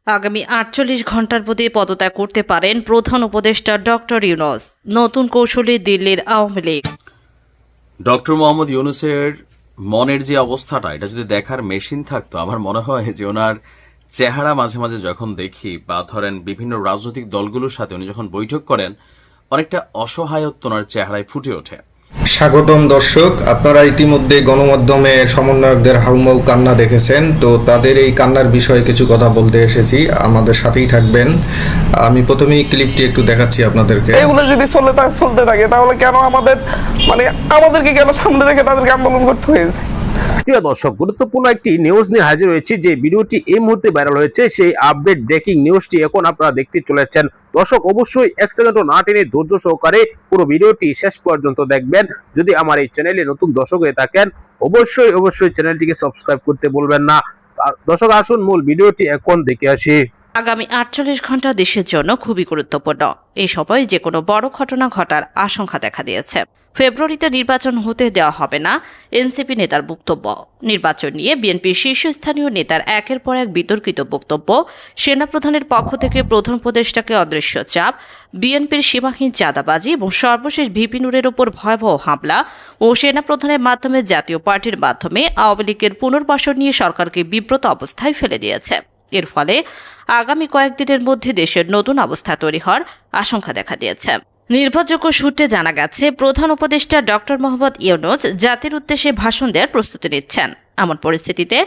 আগামী ৪৮ ঘণ্টার মধ্যে পদত্যাগ করতে পারেন প্রধান উপদেষ্টা ডক্টর ইউনূস। নতুন কৌশলে দিল্লির আওয়ামী লীগ। ডক্টর মোহাম্মদ ইউনূসের মনের যে অবস্থাটা, এটা যদি দেখার মেশিন থাকতো, আমার মনে হয় যে ওনার চেহারা মাঝে মাঝে যখন দেখি বা ধরেন বিভিন্ন রাজনৈতিক দলগুলোর সাথে উনি যখন বৈঠক করেন, অনেকটা অসহায়ত্ব ওনার চেহারায় ফুটে ওঠে। স্বাগতম দর্শক, আপনারা ইতিমধ্যে গণমাধ্যমে সমন্বয়কদের হাউমাউ কান্না দেখেছেন, তো তাদের এই কান্নার বিষয়ে কিছু কথা বলতে এসেছি, আমাদের সাথেই থাকবেন। আমি প্রথমেই ক্লিপটি একটু দেখাচ্ছি আপনাদেরকে। এগুলো যদি চলতে থাকে তাহলে কেন আমাদেরকে কেন সামনে রেখে তাদেরকে আন্দোলন করতে হয়েছে? প্রিয় দর্শক, গুরুত্বপূর্ণ একটি নিউজ নিয়ে হাজির হয়েছে। যে ভিডিওটি এই মুহূর্তে ভাইরাল হয়েছে, সেই আপডেট ব্রেকিং নিউজটি এখন আপনারা দেখতে চলেছেন। দর্শক, অবশ্যই এক সেকেন্ডও না টেনে ধৈর্য সহকারে পুরো ভিডিওটি শেষ পর্যন্ত দেখবেন। যদি আমার এই চ্যানেলে নতুন দর্শক হয়ে থাকেন, অবশ্যই চ্যানেলটিকে সাবস্ক্রাইব করতে বলবেন না। দর্শক, আসুন মূল ভিডিওটি এখন দেখে আসি। আগামী ৪৮ ঘণ্টা দেশের জন্য খুবই গুরুত্বপূর্ণ। এই সময় যে কোনো বড় ঘটনা ঘটার আশঙ্কা দেখা দিয়েছে। ফেব্রুয়ারিতে নির্বাচন হতে দেওয়া হবে না, এনসিপি নেতার বক্তব্য। নির্বাচন নিয়ে বিএনপির শীর্ষস্থানীয় নেতার একের পর এক বিতর্কিত বক্তব্য, সেনাপ্রধানের পক্ষ থেকে প্রধান উপদেষ্টাকে অদৃশ্য চাপ, বিএনপির সীমাহীন চাঁদাবাজি এবং সর্বশেষ ভিপি নূরের ওপর ভয়াবহ হামলা ও সেনাপ্রধানের মাধ্যমে জাতীয় পার্টির মাধ্যমে আওয়ামী লীগের পুনর্বাসন নিয়ে সরকারকে বিব্রত অবস্থায় ফেলে দিয়েছে। এর ফলে আগামী কয়েকদিনের মধ্যে দেশের নতুন অবস্থা তৈরি হওয়ার আশঙ্কা দেখা দিয়েছে। নির্ভরযোগ্য সূত্রে জানা গেছে, প্রধান উপদেষ্টা ডক্টর মোহাম্মদ ইউনূস জাতির উদ্দেশ্যে ভাষণ দেওয়ার প্রস্তুতি নিচ্ছেন। এমন পরিস্থিতিতে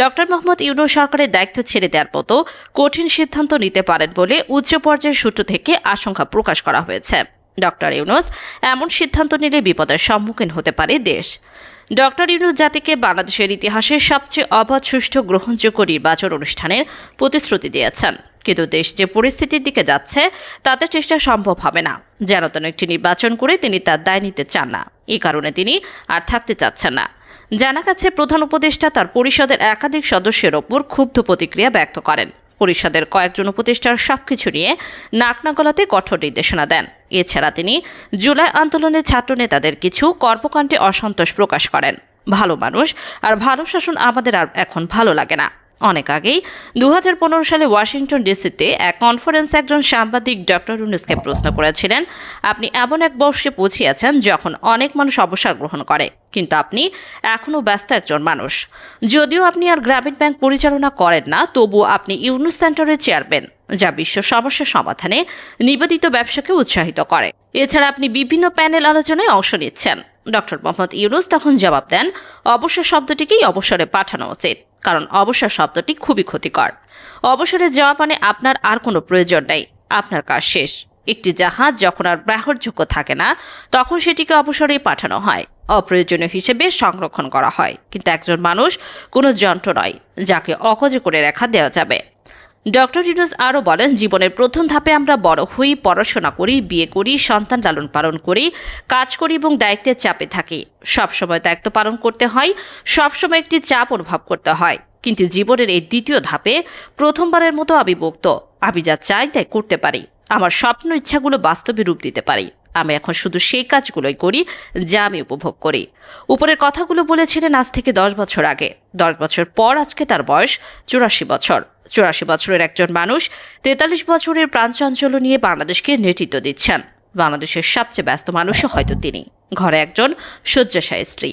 ডক্টর মোহাম্মদ ইউনূস সরকারের দায়িত্ব ছেড়ে দেওয়ার মতো কঠিন সিদ্ধান্ত নিতে পারেন বলে উচ্চ পর্যায়ের সূত্র থেকে আশঙ্কা প্রকাশ করা হয়েছে। ডক্টর ইউনূস এমন সিদ্ধান্ত নিলে বিপদের সম্মুখীন হতে পারে দেশ। ডক্টর ইউনূস জাতিকে বাংলাদেশের ইতিহাসের সবচেয়ে অবাধ, সুষ্ঠু, গ্রহণযোগ্য নির্বাচন অনুষ্ঠানের প্রতিশ্রুতি দিয়েছেন। কিন্তু দেশ যে পরিস্থিতির দিকে যাচ্ছে, তাতে চেষ্টা সম্ভব হবে না। যেন তেন একটি নির্বাচন করে তিনি তার দায় নিতে চান না। এই কারণে তিনি আর থাকতে চাচ্ছেন না। জানা গেছে, প্রধান উপদেষ্টা তার পরিষদের একাধিক সদস্যের ওপর ক্ষুব্ধ প্রতিক্রিয়া ব্যক্ত করেন। পরিষদের কয়েকজন উপদেষ্টার সবকিছু নিয়ে নাক না গলাতে কঠোর নির্দেশনা দেন। এছাড়া তিনি জুলাই আন্দোলনের ছাত্র নেতাদের কিছু কর্মকাণ্ডে অসন্তোষ প্রকাশ করেন। ভালো মানুষ আর ভালো শাসন আমাদের আর এখন ভালো লাগে না। অনেক আগেই 2015 সালে ওয়াশিংটন ডিসিতে এক কনফারেন্সে একজন সাংবাদিক ডক্টর ইউনূসকে প্রশ্ন করেছিলেন, আপনি এমন এক বর্ষে পৌঁছিয়েছেন যখন অনেক মানুষ অবসর গ্রহণ করে, কিন্তু আপনি এখনও ব্যস্ত একজন মানুষ। যদিও আপনি আর গ্রামীণ ব্যাংক পরিচালনা করেন না, তবুও আপনি ইউনূস সেন্টারের চেয়ারম্যান, যা বিশ্ব সমস্যা সমাধানে নিবেদিত ব্যবসাকে উৎসাহিত করে। এছাড়া আপনি বিভিন্ন প্যানেল আলোচনায় অংশ নিচ্ছেন। ডক্টর মোহাম্মদ ইউনূস তখন জবাব দেন, অবসর শব্দটিকেই অবসরে পাঠানো উচিত, কারণ অবসর শব্দটি খুবই ক্ষতিকর। অবসরে যাওয়া মানে আপনার আর কোনো প্রয়োজন নেই, আপনার কাজ শেষ। একটি জাহাজ যখন আর ব্যবহারযোগ্য থাকে না, তখন সেটিকে অবসরেই পাঠানো হয়, অপ্রয়োজনীয় হিসেবে সংরক্ষণ করা হয়। কিন্তু একজন মানুষ কোনো যন্ত্র নয়, যাকে অকজে করে রেখা দেওয়া যাবে। ডক্টর ইউনূস আরও বলেন, জীবনের প্রথম ধাপে আমরা বড় হই, পড়াশোনা করি, বিয়ে করি, সন্তান লালন পালন করি, কাজ করি এবং দায়িত্বের চাপে থাকি। সবসময় দায়িত্ব পালন করতে হয়, সবসময় একটি চাপ অনুভব করতে হয়। কিন্তু জীবনের এই দ্বিতীয় ধাপে প্রথমবারের মতো আমি মুক্ত। আমি যা চাই তাই করতে পারি, আমার স্বপ্ন ইচ্ছাগুলো বাস্তবে রূপ দিতে পারি। আমি এখন শুধু সেই কাজগুলোই করি যা আমি উপভোগ করি। উপরের কথাগুলো বলেছিলেন আজ থেকে 10 বছর আগে। 10 বছর পর আজকে তার বয়স 84 বছর। 84 বছরের একজন মানুষ 43 বছরের প্রাণচঞ্চল্য নিয়ে বাংলাদেশকে নেতৃত্ব দিচ্ছেন। বাংলাদেশের সবচেয়ে ব্যস্ত মানুষও হয়তো তিনি। ঘরে একজন শয্যাশায়ী স্ত্রী।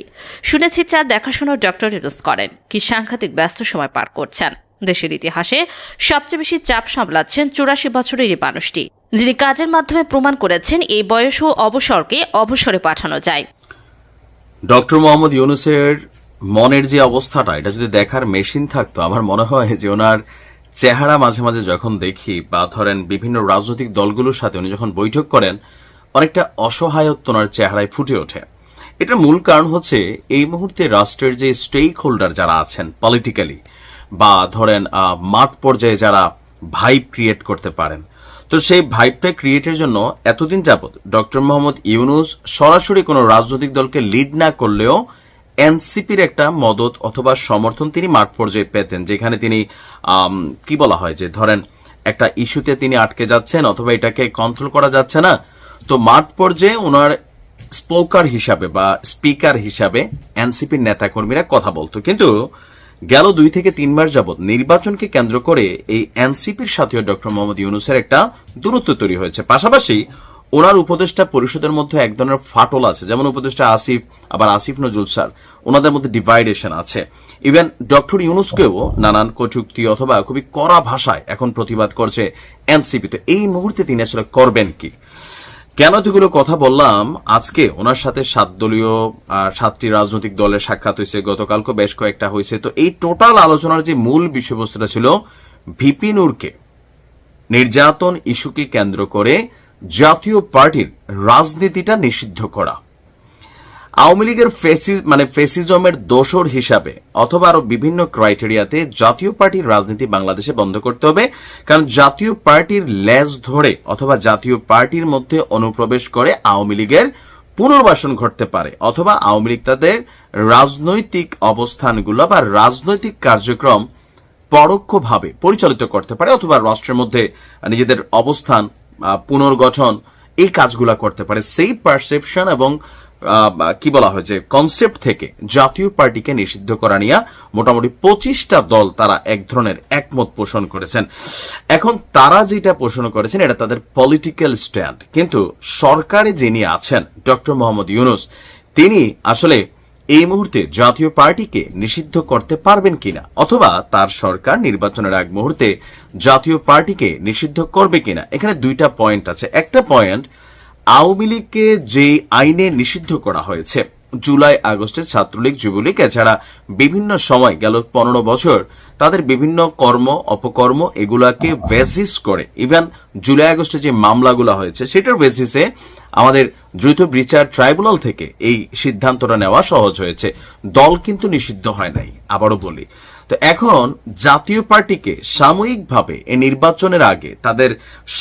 শুনেছি চাঁদ দেখাশোনা ডক্টর ইউনূস করেন। কি সাংঘাতিক ব্যস্ত সময় পার করছেন। দেশের ইতিহাসে সবচেয়ে বেশি চাপ সামলাচ্ছেন 84 বছরের এই মানুষটি, যিনি কাজের মাধ্যমে প্রমাণ করেছেন এই বয়স ও অবসরকে অবসরে পাঠানো যায়। ডক্টর মোহাম্মদ ইউনূসের মনের যে অবস্থাটা, এটা যদি দেখার মেশিন থাকতো, আমার মনে হয় যে ওনার চেহারা মাঝে মাঝে যখন দেখি বা ধরেন বিভিন্ন রাজনৈতিক দলগুলোর সাথে উনি যখন বৈঠক করেন, অনেকটা অসহায়ত্ব ওনার চেহারায় ফুটে ওঠে। এটার মূল কারণ হচ্ছে, এই মুহূর্তে রাষ্ট্রের যে স্টেক হোল্ডার যারা আছেন পলিটিক্যালি, বা ধরেন মাঠ পর্যায়ে যারা ভাইব ক্রিয়েট করতে পারেন, তো সেই ভাইবটা ক্রিয়েটের জন্য এতদিন যাবৎ ডক্টর মোহাম্মদ ইউনূস সরাসরি কোনো রাজনৈতিক দলকে লিড না করলেও এনসিপির একটা মদত অথবা সমর্থন তিনি মাঠ পর্যায়ে পেতেন, যেখানে তিনি কি বলা হয় যে ধরেন একটা ইস্যুতে তিনি আটকে যাচ্ছেন অথবা এটাকে কন্ট্রোল করা যাচ্ছে না, তো মাঠ পর্যায়ে ওনার স্পোকার হিসাবে বা স্পিকার হিসাবে এনসিপির নেতাকর্মীরা কথা বলতো। কিন্তু গেল 2 থেকে 3 মাস যাবৎ নির্বাচনকে কেন্দ্র করে এই এনসিপির সাথেও ডক্টর মোহাম্মদ ইউনূসের একটা দূরত্ব তৈরি হয়েছে। পাশাপাশি ওনার উপদেষ্টা পরিষদের মধ্যে এক ধরনের ফাটল আছে, যেমন উপদেষ্টা আসিফ, আবার আসিফ নজরুল স্যার, ওনাদের মধ্যে ডিভাইডেশন আছে। ইভেন ডক্টর ইউনূসকেও নানান কটূক্তি অথবা খুবই কড়া ভাষায় এখন প্রতিবাদ করছে এনসিপি। তো এই মুহূর্তে তিনি আসলে করবেন কি? কেন এতগুলো কথা বললাম? আজকে ওনার সাথে 7টি রাজনৈতিক দলের সাক্ষাৎ হয়েছে, গতকালকে বেশ কয়েকটা হয়েছে। তো এই টোটাল আলোচনার যে মূল বিষয়বস্তুটা ছিল ভিপি নূরকে নির্যাতন ইস্যুকে কেন্দ্র করে জাতীয় পার্টির রাজনীতিটা নিষিদ্ধ করা, আওয়ামী লীগের ফেসিজমের দোসর হিসাবে অথবা আরো বিভিন্ন ক্রাইটেরিয়াতে জাতীয় পার্টির রাজনীতি বাংলাদেশে বন্ধ করতে হবে। কারণ জাতীয় পার্টির লেজ ধরে অথবা জাতীয় পার্টির মধ্যে অনুপ্রবেশ করে আওয়ামী লীগের পুনর্বাসন ঘটতে পারে, অথবা আওয়ামী লীগ তাদের রাজনৈতিক অবস্থানগুলো বা রাজনৈতিক কার্যক্রম পরোক্ষভাবে পরিচালিত করতে পারে, অথবা রাষ্ট্রের মধ্যে নিজেদের অবস্থান পুনর্গঠন এই কাজগুলা করতে পারে। সেই পারসেপশন এবং কি বলা হয় যে কনসেপ্ট থেকে জাতীয় পার্টিকে নিষিদ্ধ করা নিয়ে মোটামুটি 25টা দল তারা এক ধরনের একমত পোষণ করেছেন। এখন তারা যেটা পোষণ করেছেন এটা তাদের পলিটিক্যাল স্ট্যান্ড, কিন্তু সরকারে যিনি আছেন ডক্টর মোহাম্মদ ইউনূস, তিনি আসলে এই মুহূর্তে জাতীয় পার্টিকে নিষিদ্ধ করতে পারবেন কিনা, অথবা তার সরকার নির্বাচনের আগ মুহূর্তে জাতীয় পার্টিকে নিষিদ্ধ করবে কিনা। এখানে 2টা পয়েন্ট আছে। একটা পয়েন্ট, আওয়ামী লীগকে যে আইনে নিষিদ্ধ করা হয়েছে, জুলাই আগস্টে ছাত্রলীগ যুবলীগ এছাড়া বিভিন্ন সময় গেল 15 বছর তাদের বিভিন্ন কর্ম অপকর্ম এগুলাকে বেসিস করে, ইভেন জুলাই আগস্টে যে মামলাগুলো হয়েছে সেটার বেসিসে আমাদের দ্রুত বিচার ট্রাইব্যুনাল থেকে এই সিদ্ধান্তটা নেওয়া সহজ হয়েছে। দল কিন্তু নিষিদ্ধ হয় নাই, আবারও বলি। তো এখন জাতীয় পার্টিকে সাময়িকভাবে এই নির্বাচনের আগে তাদের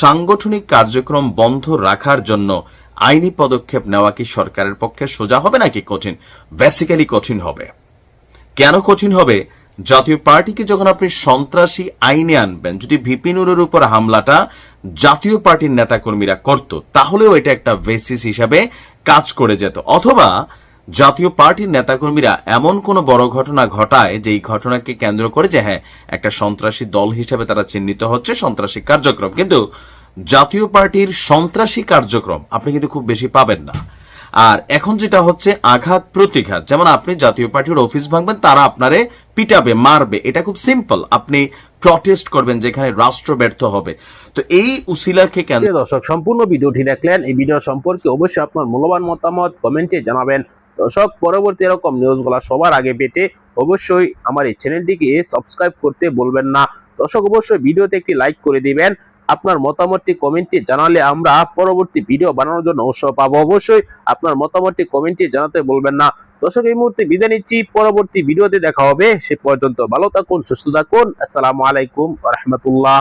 সাংগঠনিক কার্যক্রম বন্ধ রাখার জন্য আইনি পদক্ষেপ নেওয়া কি সরকারের পক্ষে সোজা হবে নাকি কঠিন? বেসিক্যালি কঠিন হবে। কেন কঠিন হবে? জাতীয় পার্টিকে যখন আপনি সন্ত্রাসী আইনে আনবেন, যদি ভিপি নূরের উপর হামলাটা জাতীয় পার্টির নেতাকর্মীরা করত, তাহলেও এটা একটা বেসিস হিসাবে কাজ করে যেত। অথবা জাতীয় পার্টির নেতাকর্মীরা এমন কোন বড় ঘটনা ঘটায় যেই ঘটনাকে কেন্দ্র করে যে হ্যাঁ একটা সন্ত্রাসী দল হিসেবে তারা চিহ্নিত হচ্ছে, সন্ত্রাসী কার্যক্রম। কিন্তু জাতীয় পার্টির সন্ত্রাসী কার্যক্রম আপনি কিন্তু খুব বেশি পাবেন না। আর এখন যেটা হচ্ছে আঘাত প্রতিঘাত, যেমন আপনি জাতীয় পার্টির অফিস ভাঙবেন, তারা আপনারে পিটাবে, মারবে, এটা খুব সিম্পল। আপনি প্রটেস্ট করবেন যেখানে রাষ্ট্র ব্যর্থ হবে। তো এই উসিলাকে কেন দর্শক সম্পূর্ণ ভিডিওটি দেখলেন। এই ভিডিও সম্পর্কে অবশ্যই আপনার মূল্যবান মতামত কমেন্টে জানাবেন। দর্শক পরবর্তী এরকম নিউজগুলো সবার আগে পেতে অবশ্যই আমার এই চ্যানেলটিকে সাবস্ক্রাইব করতে বলবেন না। দর্শক অবশ্যই ভিডিওতে একটি লাইক করে দিবেন। আপনার মতামতটি কমেন্টে জানালে আমরা পরবর্তী ভিডিও বানানোর জন্য উৎসাহ পাবো। অবশ্যই আপনার মতামতটি কমেন্টে জানাতে বলবেন না। দর্শক এই মুহূর্তে বিদায় নিচ্ছি, পরবর্তী ভিডিওতে দেখা হবে। সে পর্যন্ত ভালো থাকুন, সুস্থ থাকুন। আসসালামু আলাইকুম ওয়া রাহমাতুল্লাহ।